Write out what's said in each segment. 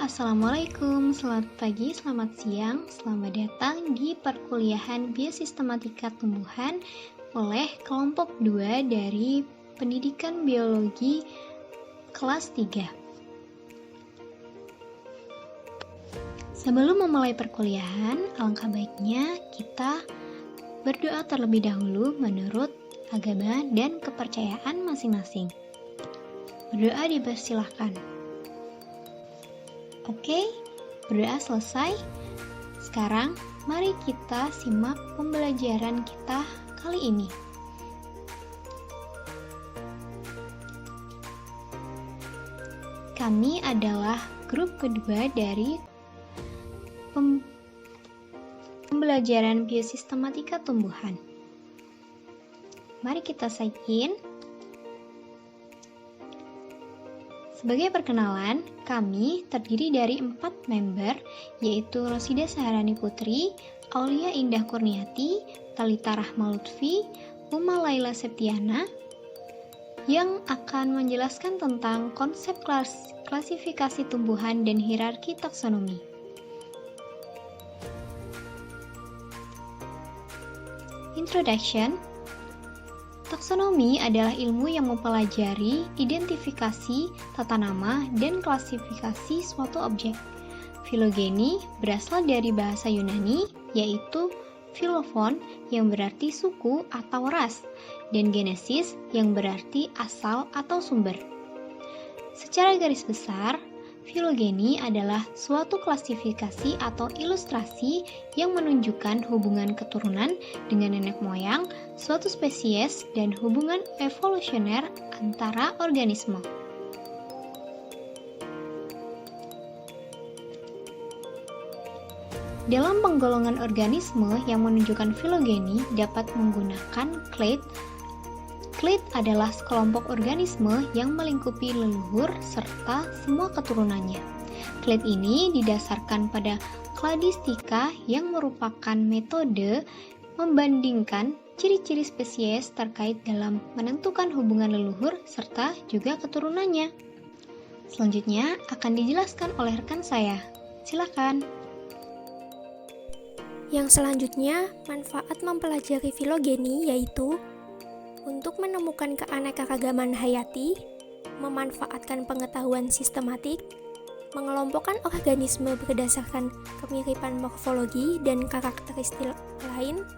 Assalamualaikum, selamat pagi, selamat siang, selamat datang di perkuliahan Biosistematika Tumbuhan oleh kelompok 2 dari Pendidikan Biologi kelas 3. Sebelum memulai perkuliahan, alangkah baiknya kita berdoa terlebih dahulu menurut agama dan kepercayaan masing-masing. Berdoa dipersilahkan. Oke, berdoa selesai. Sekarang, mari kita simak pembelajaran kita kali ini. Kami adalah grup kedua dari pembelajaran biosistematika tumbuhan. Mari kita sign in. Sebagai perkenalan, kami terdiri dari 4 member, yaitu Rosida Saharani Putri, Aulia Indah Kurniati, Talita Rahma Lutfi, Uma Laila Septiana, yang akan menjelaskan tentang konsep klasifikasi tumbuhan dan hierarki taksonomi. Introduction. Taksonomi adalah ilmu yang mempelajari identifikasi, tata nama, dan klasifikasi suatu objek. Filogeni berasal dari bahasa Yunani, yaitu filofon yang berarti suku atau ras, dan genesis yang berarti asal atau sumber. Secara garis besar, filogeni adalah suatu klasifikasi atau ilustrasi yang menunjukkan hubungan keturunan dengan nenek moyang suatu spesies dan hubungan evolusioner antara organisme. Dalam penggolongan organisme yang menunjukkan filogeni dapat menggunakan clade. Clade adalah sekelompok organisme yang melingkupi leluhur serta semua keturunannya. Clade ini didasarkan pada kladistika yang merupakan metode membandingkan ciri-ciri spesies terkait dalam menentukan hubungan leluhur serta juga keturunannya. Selanjutnya akan dijelaskan oleh rekan saya. Silakan. Yang selanjutnya, manfaat mempelajari filogeni yaitu untuk menemukan keanekaragaman hayati, memanfaatkan pengetahuan sistematik, mengelompokkan organisme berdasarkan kemiripan morfologi dan karakteristik lain,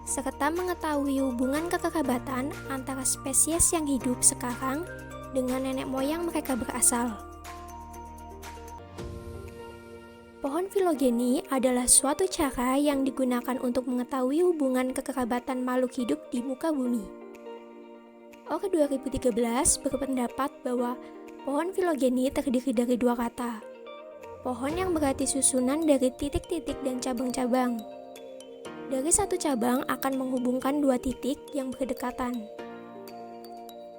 serta mengetahui hubungan kekerabatan antara spesies yang hidup sekarang dengan nenek moyang mereka berasal. Pohon filogeni adalah suatu cara yang digunakan untuk mengetahui hubungan kekerabatan makhluk hidup di muka bumi. ORG 2013 berpendapat bahwa pohon filogeni terdiri dari 2 kata. Pohon yang berarti susunan dari titik-titik dan cabang-cabang. Dari satu cabang akan menghubungkan 2 titik yang berdekatan.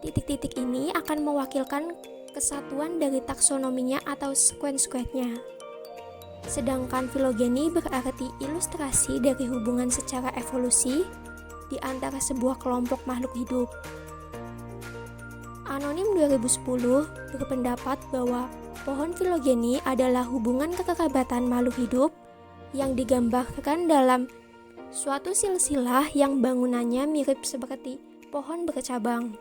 Titik-titik ini akan mewakilkan kesatuan dari taksonominya atau sequence-nya. Sedangkan filogeni berarti ilustrasi dari hubungan secara evolusi di antara sebuah kelompok makhluk hidup. Anonim 2010 berpendapat bahwa pohon filogeni adalah hubungan kekerabatan makhluk hidup yang digambarkan dalam suatu silsilah yang bangunannya mirip seperti pohon bercabang.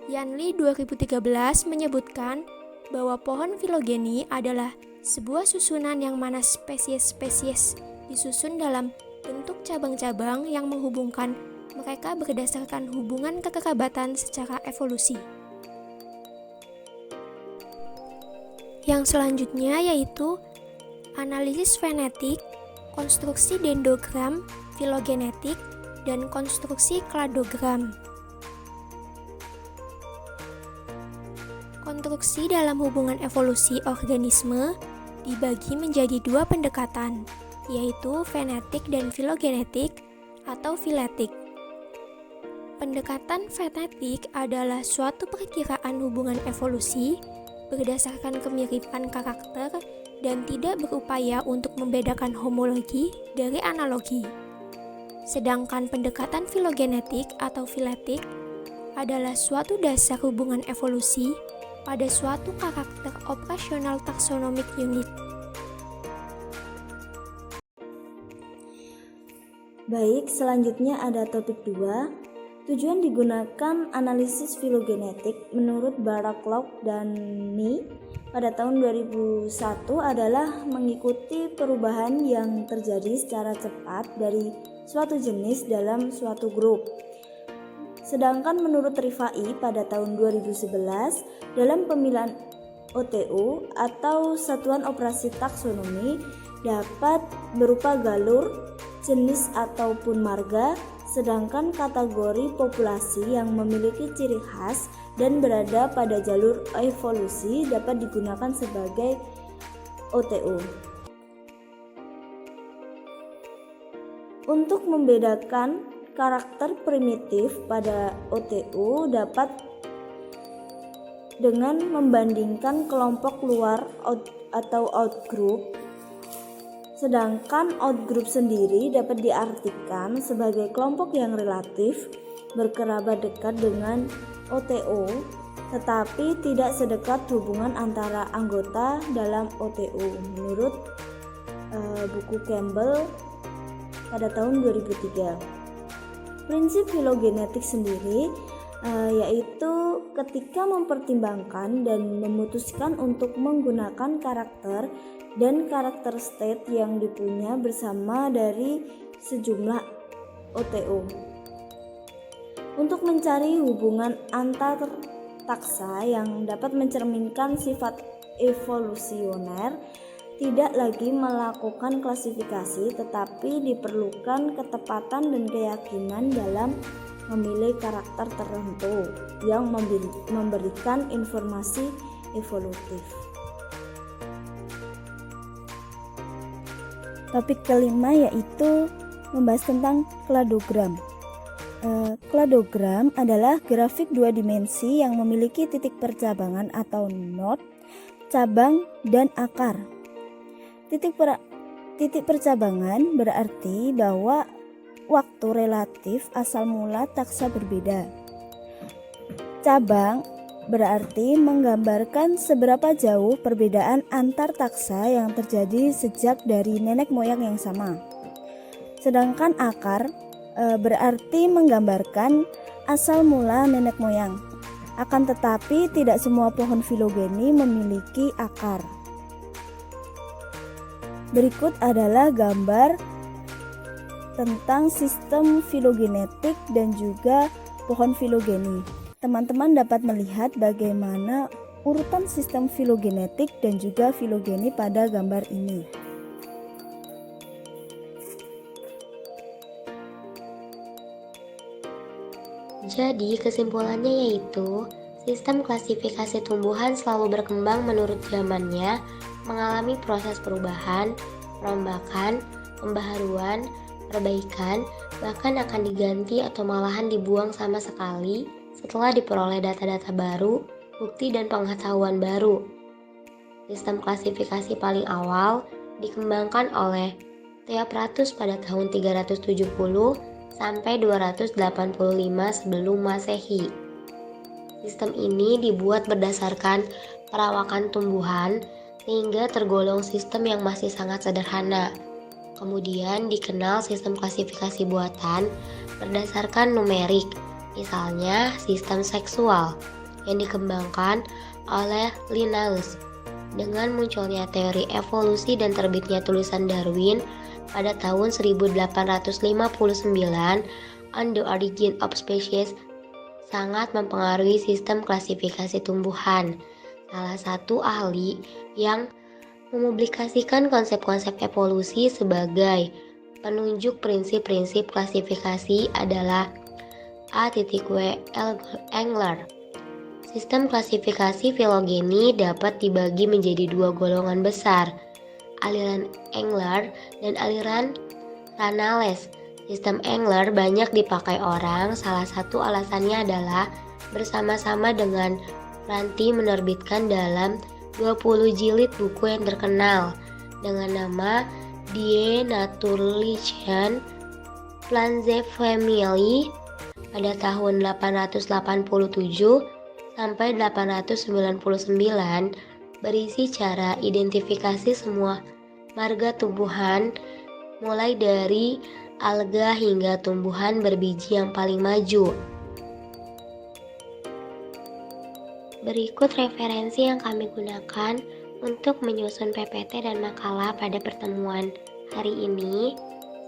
Yanli 2013 menyebutkan bahwa pohon filogeni adalah sebuah susunan yang mana spesies-spesies disusun dalam bentuk cabang-cabang yang menghubungkan mereka berdasarkan hubungan kekerabatan secara evolusi. Yang selanjutnya yaitu analisis fenetik, konstruksi dendrogram, filogenetik, dan konstruksi kladogram. Konstruksi dalam hubungan evolusi organisme dibagi menjadi 2 pendekatan, yaitu fenetik dan filogenetik atau filetik. Pendekatan fenetik adalah suatu perkiraan hubungan evolusi berdasarkan kemiripan karakter dan tidak berupaya untuk membedakan homologi dari analogi. Sedangkan pendekatan filogenetik atau filetik adalah suatu dasar hubungan evolusi pada suatu karakter operasional taksonomik unit. Baik, selanjutnya ada topik 2. Tujuan digunakan analisis filogenetik menurut Baraclough dan Ni pada tahun 2001 adalah mengikuti perubahan yang terjadi secara cepat dari suatu jenis dalam suatu grup. Sedangkan menurut Rifai pada tahun 2011 dalam pemilihan OTU atau satuan operasi taksonomi dapat berupa galur, jenis ataupun marga, sedangkan kategori populasi yang memiliki ciri khas dan berada pada jalur evolusi dapat digunakan sebagai OTU. Untuk membedakan karakter primitif pada OTU dapat dengan membandingkan kelompok luar atau outgroup. Sedangkan outgroup sendiri dapat diartikan sebagai kelompok yang relatif berkerabat dekat dengan OTO, tetapi tidak sedekat hubungan antara anggota dalam OTO menurut buku Campbell pada tahun 2003. Prinsip filogenetik sendiri yaitu ketika mempertimbangkan dan memutuskan untuk menggunakan karakter dan karakter state yang dipunya bersama dari sejumlah OTO untuk mencari hubungan antar taksa yang dapat mencerminkan sifat evolusioner. Tidak lagi melakukan klasifikasi, tetapi diperlukan ketepatan dan keyakinan dalam memilih karakter tertentu yang memberikan informasi evolutif. Topik kelima yaitu membahas tentang kladogram. Kladogram adalah grafik dua dimensi yang memiliki titik percabangan atau node, cabang, dan akar. Titik percabangan berarti bahwa waktu relatif asal mula taksa berbeda. Cabang berarti menggambarkan seberapa jauh perbedaan antar taksa yang terjadi sejak dari nenek moyang yang sama. Sedangkan akar berarti menggambarkan asal mula nenek moyang. Akan tetapi tidak semua pohon filogeni memiliki akar. Berikut adalah gambar tentang sistem filogenetik dan juga pohon filogeni. Teman-teman dapat melihat bagaimana urutan sistem filogenetik dan juga filogeni pada gambar ini. Jadi kesimpulannya yaitu sistem klasifikasi tumbuhan selalu berkembang menurut zamannya, mengalami proses perubahan, perombakan, pembaharuan, perbaikan, bahkan akan diganti atau malahan dibuang sama sekali setelah diperoleh data-data baru, bukti dan pengetahuan baru. Sistem klasifikasi paling awal dikembangkan oleh Theophratus pada tahun 370 sampai 285 sebelum Masehi. Sistem ini dibuat berdasarkan perawakan tumbuhan sehingga tergolong sistem yang masih sangat sederhana. Kemudian dikenal sistem klasifikasi buatan berdasarkan numerik, misalnya sistem seksual yang dikembangkan oleh Linnaeus. Dengan munculnya teori evolusi dan terbitnya tulisan Darwin pada tahun 1859, On the Origin of Species sangat mempengaruhi sistem klasifikasi tumbuhan. Salah satu ahli yang mempublikasikan konsep-konsep evolusi sebagai penunjuk prinsip-prinsip klasifikasi adalah A.W. Engler. Sistem klasifikasi filogeni dapat dibagi menjadi dua golongan besar, aliran Engler dan aliran Ranales. Sistem Engler banyak dipakai orang, salah satu alasannya adalah bersama-sama dengan Ranti menerbitkan dalam 20 jilid buku yang terkenal dengan nama Die Natürlichen Pflanzenfamilie pada tahun 887 sampai 899 berisi cara identifikasi semua marga tumbuhan mulai dari alga hingga tumbuhan berbiji yang paling maju. Berikut referensi yang kami gunakan untuk menyusun PPT dan makalah pada pertemuan hari ini.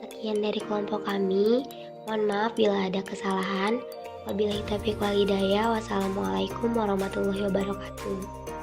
Sekian dari kelompok kami. Mohon maaf bila ada kesalahan. Wabillahi taufiq wal hidayah. Wassalamualaikum warahmatullahi wabarakatuh.